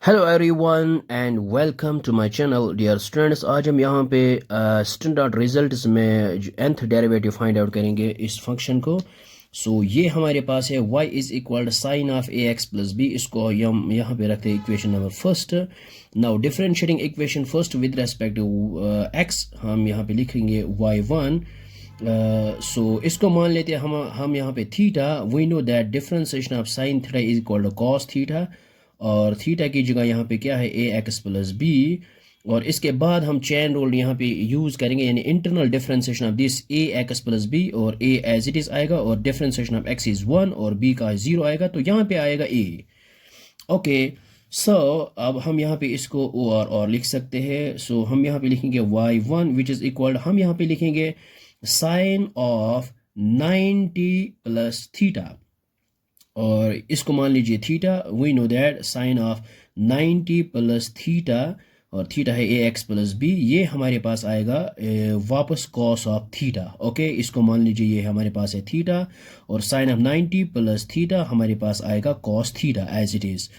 Hello everyone and welcome to my channel dear students. आज हम यहाँ पे स्टैंडर्ड रिजल्ट्स में nth डेरिवेटिव फाइंड आउट करेंगे इस फंक्शन को। ये हमारे पास है y is equal sine of a x plus b. इसको हम यहाँ पे रखते हैं equation number first. Now differentiating equation first with respect to x हम यहाँ पे लिखेंगे y1। इसको मान लेते हैं हम यहाँ पे theta. We know that differentiation of sine theta is equal to cos theta, और थीटा की जगह यहाँ पे क्या है ए एक्स प्लस बी। और इसके बाद हम चैन रूल यहाँ पे यूज़ करेंगे, यानी internal differentiation of this a x plus b, और ए एज इट इज़ आएगा, और डिफरेंशिएशन ऑफ एक्स इज़ 1 और बी का 0 आएगा, तो यहाँ पे आएगा ए। ओके, सो अब हम यहाँ पे इसको ओ और लिख सकते हैं। हम यहाँ पे लिखेंगे y1 विच इज़ इक्वल, हम यहाँ पे लिखेंगे साइन ऑफ 90 प्लस थीटा, और इसको मान लीजिए theta. We know that sine of 90 plus theta, और थीटा है ए एक्स प्लस बी, ये हमारे पास आएगा वापस कॉस ऑफ थीटा। ओके, इसको मान लीजिए ये हमारे पास है थीटा, और साइन ऑफ 90 प्लस थीटा हमारे पास आएगा cos theta as it is.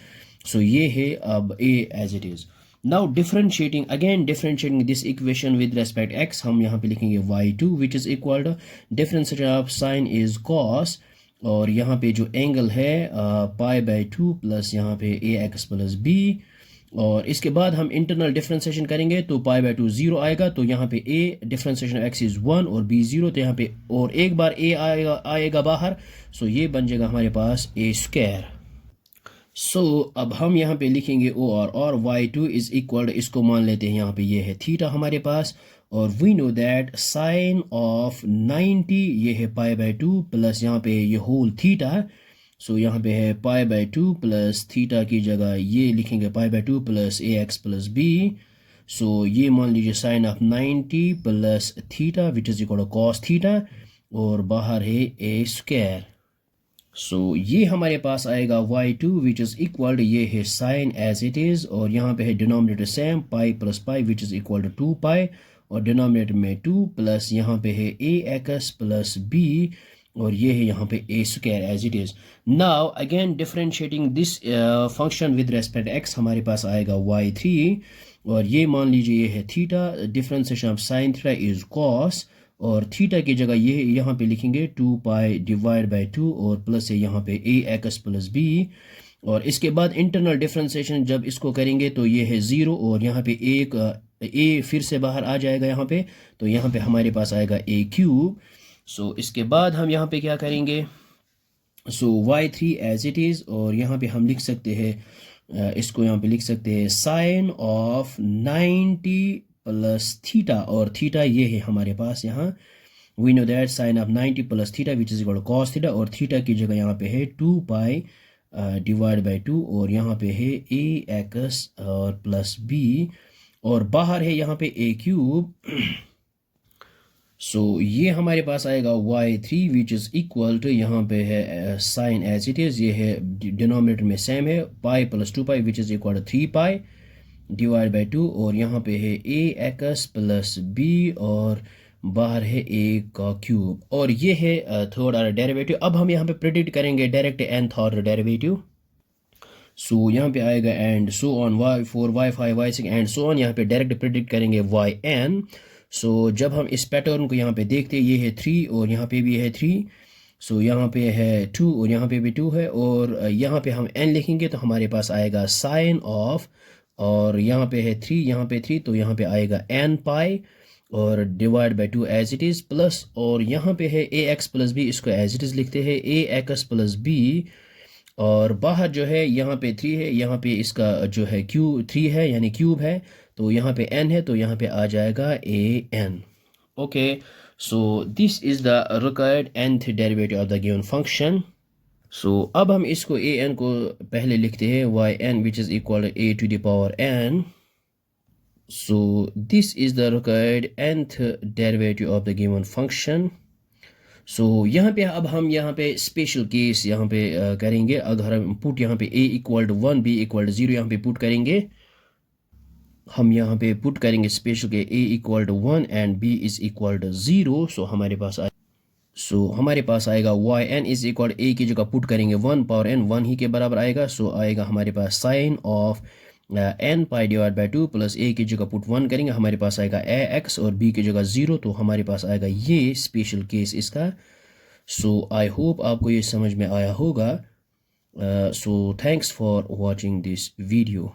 ये है अब a as it is. Now differentiating this equation with respect x, हम यहाँ पे लिखेंगे y2 which is equal to differentiation of sine is cos, और यहाँ पे जो एंगल है π/2 प्लस यहाँ पे ए एक्स प्लस बी, और इसके बाद हम इंटरनल डिफरेंशिएशन करेंगे तो π/2 0 आएगा, तो यहाँ पे ए डिफरेंशिएशन एक्स इज़ 1 और बी 0, तो यहाँ पे और एक बार ए आएगा बाहर। ये बन जाएगा हमारे पास ए स्क्वायर। अब हम यहाँ पे लिखेंगे ओ और y2 इज इक्वल, इसको मान लेते हैं यहाँ पे ये है थीटा हमारे पास, और we know that sine of 90 ये है π/2 प्लस यहाँ पे ये होल थीटा। यहाँ पे है π/2 प्लस थीटा की जगह ये लिखेंगे π/2 plus a x plus b. ये मान लीजिए sine of 90 plus theta which is equal to cos theta, और बाहर है ए स्क्वायर। ये हमारे पास आएगा y2 विच इज़ इक्वल, ये है साइन एज इट इज़, और यहाँ पे है denominator same pi plus pi which is equal to 2 pi, और डिनोमिनेटर में 2 प्लस यहाँ पे है ए एक्स प्लस बी, और ये है यहाँ पे a square as it is. Now again differentiating this function with respect x, हमारे पास आएगा y3, और ये मान लीजिए ये है theta, differentiation of sine theta is cos, और थीटा की जगह ये यहाँ पे लिखेंगे 2 पाई डिवाइड बाई 2, और प्लस है यहाँ पे ए एक्स प्लस बी, और इसके बाद इंटरनल डिफरेंशिएशन जब इसको करेंगे तो ये है 0, और यहाँ पे एक ए फिर से बाहर आ जाएगा यहाँ पे, तो यहाँ पे हमारे पास आएगा ए क्यूब। इसके बाद हम यहाँ पे क्या करेंगे, y3 एज इट इज़, और यहाँ पे हम लिख सकते हैं इसको यहाँ पे लिख सकते हैं साइन ऑफ 90 प्लस थीटा, और थीटा ये है हमारे पास यहाँ। We know that sine of 90 plus theta which is equal cos theta, और थीटा की जगह यहाँ पे है 2 पाई डिवाइड बाई 2, और यहाँ पे है ए एक्स और प्लस बी, और बाहर है यहाँ पे ए क्यूब। ये हमारे पास आएगा y3 which is equal to, यहाँ पे है साइन एज इट इज़, ये है डिनोमिनेटर में सेम है pi plus 2 pi which is equal to 3 pi divide by 2, और यहाँ पे है ए एक्स प्लस बी, और बाहर है ए का क्यूब, और ये है थर्ड ऑर्डर डेरिवेटिव। अब हम यहाँ पे प्रेडिक्ट करेंगे डायरेक्ट nth ऑर्डर डेरिवेटिव। यहाँ पे आएगा and so on y4 y5 y6 and so on, यहाँ पे डायरेक्ट प्रेडिक्ट करेंगे yn। जब हम इस पैटर्न को यहाँ पे देखते हैं, ये है 3 और यहाँ पे भी है 3, यहाँ पे है 2 और यहाँ पे भी 2 है, और यहाँ पे हम n लिखेंगे तो हमारे पास आएगा साइन ऑफ, और यहाँ पे है 3 यहाँ पे 3, तो यहाँ पे आएगा n पाई और divide by 2 as it is plus, और यहाँ पे है ए एक्स प्लस बी, इसको एज इट इज़ लिखते हैं ए एक्स प्लस बी, और बाहर जो है यहाँ पे 3 है, यहाँ पे इसका जो है क्यू 3 है यानी क्यूब है, तो यहाँ पे n है, तो यहाँ पे आ जाएगा a n. Okay, this is the required nth derivative of the given function. अब हम इसको ए एन को पहले लिखते हैं y n which is equal a to the power n. This is the required nth derivative of the given function. यहाँ पे अब हम यहाँ पे स्पेशल केस यहाँ पे करेंगे। अगर हम पुट यहाँ पे a equal to 1 b equal to 0 यहाँ पे पुट करेंगे, हम यहाँ पे पुट करेंगे स्पेशल के a equal to 1 and b is equal to 0। हमारे पास आएगा y n is equal a की जगह पुट करेंगे 1 पावर n 1 ही के बराबर आएगा। आएगा हमारे पास sine of n pi divide by 2 plus a की जगह पुट 1 करेंगे, हमारे पास आएगा ए एक्स और बी की जगह 0, तो हमारे पास आएगा ये स्पेशल केस इसका। सो आई होप आपको ये समझ में आया होगा। So thanks for watching this video.